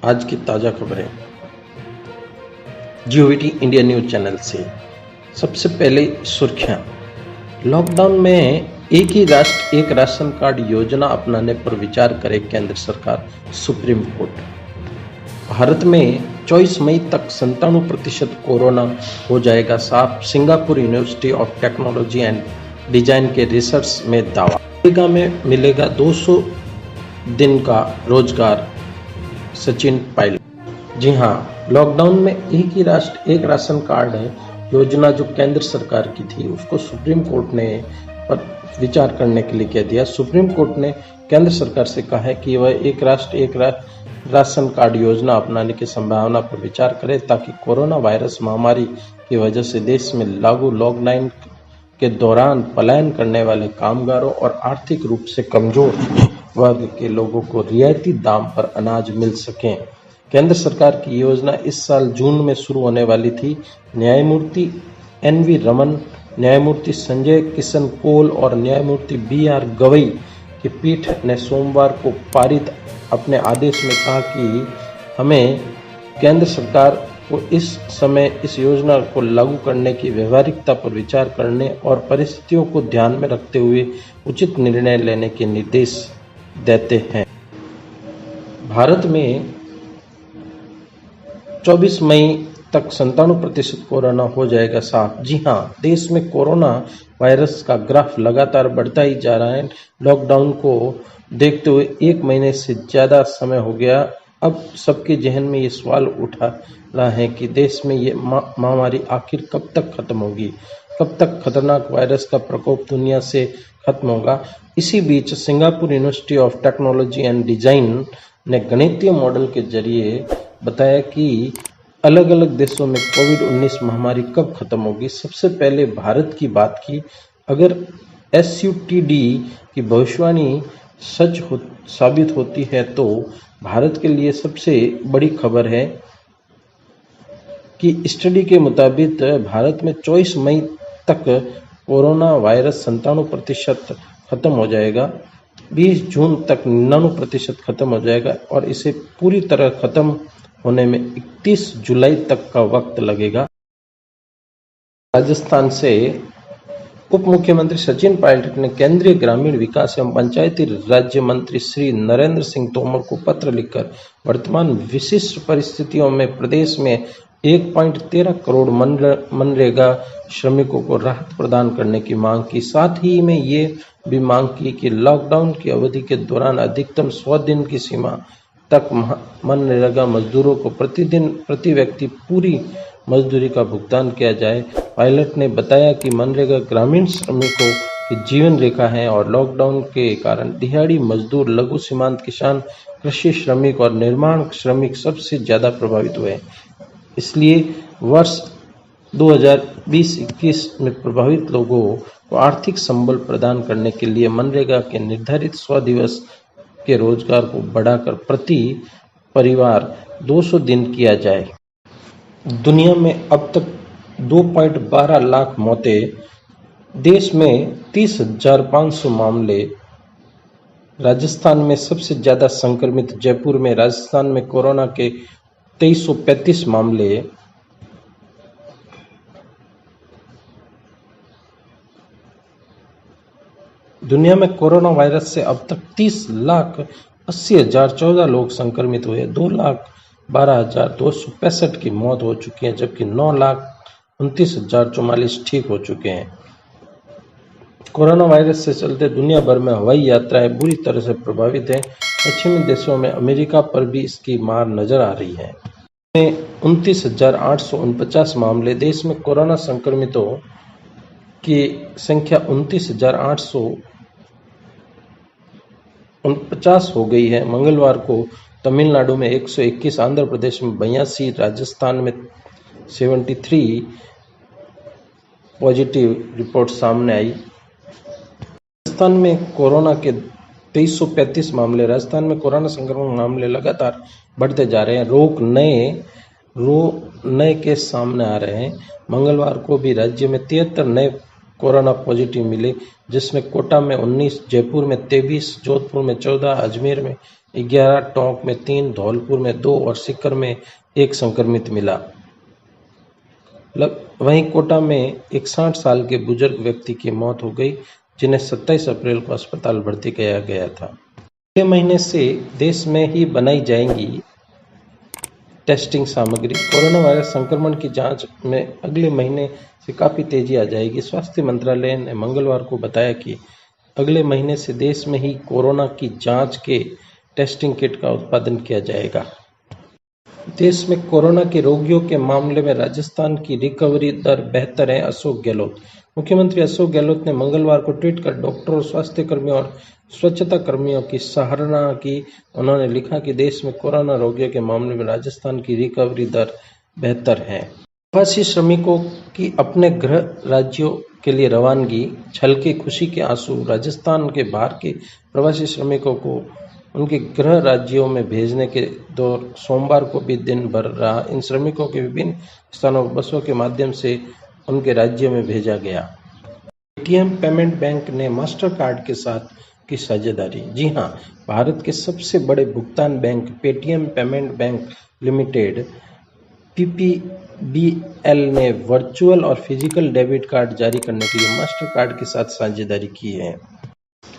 आज की ताज़ा खबरें GOVT इंडिया न्यूज चैनल से। सबसे पहले सुर्खियां। लॉकडाउन में एक ही राष्ट्र एक राशन कार्ड योजना अपनाने पर विचार करे केंद्र सरकार, सुप्रीम कोर्ट। भारत में 24 मई तक 97% कोरोना हो जाएगा साफ, Singapore university of technology and design के रिसर्च में दावा। मनरेगा में मिलेगा 200 दिन का रोजगार, सचिन पायलट। जी हाँ, लॉकडाउन में एक ही राष्ट्र एक राशन कार्ड योजना जो केंद्र सरकार की थी, उसको सुप्रीम कोर्ट ने पर विचार करने के लिए कह दिया। सुप्रीम कोर्ट ने केंद्र सरकार से कहा है कि वह एक राष्ट्र एक राशन कार्ड योजना अपनाने की संभावना पर विचार करे, ताकि कोरोना वायरस महामारी की वजह से देश में लागू लॉकडाउन के दौरान पलायन करने वाले कामगारों और आर्थिक रूप से कमजोर वर्ग के लोगों को रियायती दाम पर अनाज मिल सके। केंद्र सरकार की योजना इस साल जून में शुरू होने वाली थी। न्यायमूर्ति NV रमन, न्यायमूर्ति संजय किशन कौल और न्यायमूर्ति BR गवई की पीठ ने सोमवार को पारित अपने आदेश में कहा कि हमें केंद्र सरकार को इस समय इस योजना को लागू करने की व्यवहारिकता पर विचार करने और परिस्थितियों को ध्यान में रखते हुए उचित निर्णय लेने के निर्देश देते हैं। भारत में 24 मई तक 97% कोरोना हो जाएगा साफ। जी हाँ, देश में कोरोना वायरस का ग्राफ लगातार बढ़ता ही जा रहा है। लॉकडाउन को देखते हुए 1 महीने से ज़्यादा समय हो गया। अब सबके जहन में ये सवाल उठा रहा है कि देश में ये महामारी आखिर कब तक खत्म होगी, कब तक खतरनाक वायरस का प्रकोप दुनिया से खत्म होगा। इसी बीच Singapore university of technology and design ने गणितीय मॉडल के जरिए बताया कि अलग अलग देशों में कोविड-19 महामारी कब खत्म होगी। सबसे पहले भारत की बात की। अगर SUTD की भविष्यवाणी साबित होती है तो भारत के लिए सबसे बड़ी खबर है कि स्टडी के मुताबिक भारत में 24 मई तक कोरोना वायरस 97% खत्म हो जाएगा, 20 जून तक 99% खत्म हो जाएगा और इसे पूरी तरह खत्म होने में 31 जुलाई तक का वक्त लगेगा। राजस्थान से उप मुख्यमंत्री सचिन पायलट ने केंद्रीय ग्रामीण विकास एवं पंचायती राज्य मंत्री श्री नरेंद्र सिंह तोमर को पत्र लिखकर वर्तमान विशिष्ट परिस्थितियों में प्रदेश में 1.13 करोड़ मनरेगा श्रमिकों को राहत प्रदान करने की मांग की। साथ ही में ये भी मांग की कि लॉकडाउन की अवधि के दौरान अधिकतम 100 दिन की सीमा तक मनरेगा मजदूरों को प्रतिदिन प्रति व्यक्ति पूरी मजदूरी का भुगतान किया जाए। पायलट ने बताया कि मनरेगा ग्रामीण श्रमिकों की जीवन रेखा है और लॉकडाउन के कारण दिहाड़ी मजदूर, लघु सीमांत किसान, कृषि श्रमिक और निर्माण श्रमिक सबसे ज्यादा प्रभावित हुए। इसलिए वर्ष 2020-21 में प्रभावित लोगों को आर्थिक संबल प्रदान करने के लिए मनरेगा के निर्धारित 100 दिवस के रोजगार को बढ़ाकर प्रति परिवार 200 दिन किया जाए। दुनिया में अब तक 2.12 लाख मौतें, देश में 30,500 मामले। राजस्थान में सबसे ज्यादा संक्रमित जयपुर में। राजस्थान में कोरोना के 2335 मामले। दुनिया में कोरोना वायरस से अब तक 30,80,014 लोग संक्रमित हुए। 2,12,265 की मौत हो चुकी है, जबकि 9,29,044 ठीक हो चुके हैं। कोरोना वायरस से चलते दुनिया भर में हवाई यात्राएं बुरी तरह से प्रभावित हैं। पश्चिमी देशों में अमेरिका पर भी इसकी मार नजर आ रही है। 29,849 मामले। देश में कोरोना संक्रमितों की संख्या 29,849 हो गई है। मंगलवार को तमिलनाडु में 121, आंध्र प्रदेश में 82, राजस्थान में 73 पॉजिटिव रिपोर्ट सामने आई। राजस्थान में कोरोना के 2335 मामले। राजस्थान में कोरोना संक्रमण मामले लगातार बढ़ते जा रहे हैं। नए केस सामने आ रहे हैं। मंगलवार को भी राज्य में 73 नए कोरोना पॉजिटिव मिले, जिसमें कोटा में 19, जयपुर में 23, जोधपुर में 14, अजमेर में 11, टोंक में 3, धौलपुर में 2 और सीकर में 1 संक्रमित मिला। वहीं कोटा में एक 60 साल के बुजुर्ग व्यक्ति की मौत हो गई, जिन्हें 27 अप्रैल को अस्पताल भर्ती किया गया था। अगले महीने से देश में ही बनाई जाएंगी टेस्टिंग सामग्री। कोरोना वायरस संक्रमण की जांच में अगले महीने से काफ़ी तेजी आ जाएगी। स्वास्थ्य मंत्रालय ने मंगलवार को बताया कि अगले महीने से देश में ही कोरोना की जांच के टेस्टिंग किट का उत्पादन किया जाएगा। देश में कोरोना के रोगियों के मामले में राजस्थान की रिकवरी दर बेहतर है, अशोक गहलोत। मुख्यमंत्री अशोक गहलोत ने मंगलवार को ट्वीट कर डॉक्टरों, स्वास्थ्य कर्मियों और स्वच्छता कर्मियों की सराहना की। उन्होंने लिखा कि देश में कोरोना रोगियों के मामले में राजस्थान की रिकवरी दर बेहतर है। प्रवासी श्रमिकों की अपने गृह राज्यों के लिए रवानगी, छलके खुशी के आंसू। राजस्थान के बाहर के प्रवासी श्रमिकों को उनके गृह राज्यों में भेजने के दौर सोमवार को भी दिन भर रहा। इन श्रमिकों के विभिन्न स्थानों पर बसों के माध्यम से उनके राज्यों में भेजा गया। पेटीएम पेमेंट बैंक ने मास्टर कार्ड के साथ की साझेदारी। जी हां, भारत के सबसे बड़े भुगतान bank Paytm payment bank limited PPBL ने वर्चुअल और फिजिकल डेबिट कार्ड जारी करने के लिए मास्टर कार्ड के साथ साझेदारी की है।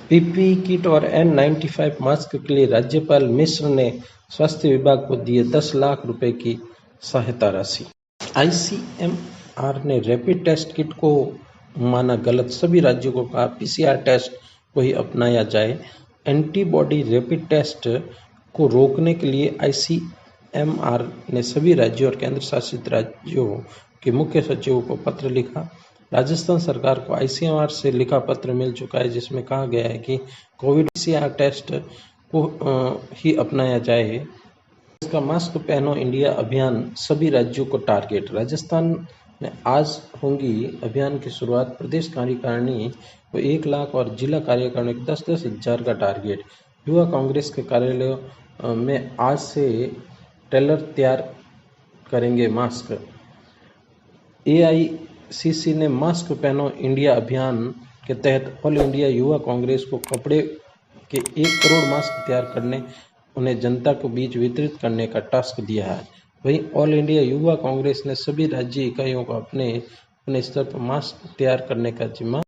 पीपीई किट और N95 मास्क के लिए राज्यपाल मिश्र ने स्वास्थ्य विभाग को दिए 10 लाख रुपए की सहायता राशि। आईसीएमआर ने रैपिड टेस्ट किट को माना गलत। सभी राज्यों को कहा पीसीआर टेस्ट को ही अपनाया जाए। एंटीबॉडी रैपिड टेस्ट को रोकने के लिए आईसीएमआर ने सभी राज्यों और केंद्र शासित राज्यों के मुख्य सचिवों को पत्र लिखा। राजस्थान सरकार को आईसीएमआर से लिखा पत्र मिल चुका है, जिसमें कहा गया है कि कोविड पीसीआर टेस्ट को ही अपनाया जाए। इसका मास्क पहनो इंडिया अभियान सभी राज्यों को टारगेट। राजस्थान में आज होंगी अभियान की शुरुआत। प्रदेश कार्यकारिणी को 1 लाख और जिला कार्यकारिणी को 10-10 हजार का टारगेट। युवा कांग्रेस के कार्यालयों में आज से टेलर तैयार करेंगे मास्क। एआईसीसी ने मास्क पहनो इंडिया अभियान के तहत ऑल इंडिया युवा कांग्रेस को कपड़े के 1 करोड़ मास्क तैयार करने, उन्हें जनता के बीच वितरित करने का टास्क दिया है। वहीं ऑल इंडिया युवा कांग्रेस ने सभी राज्य इकाइयों को अपने स्तर पर मास्क तैयार करने का जिम्मा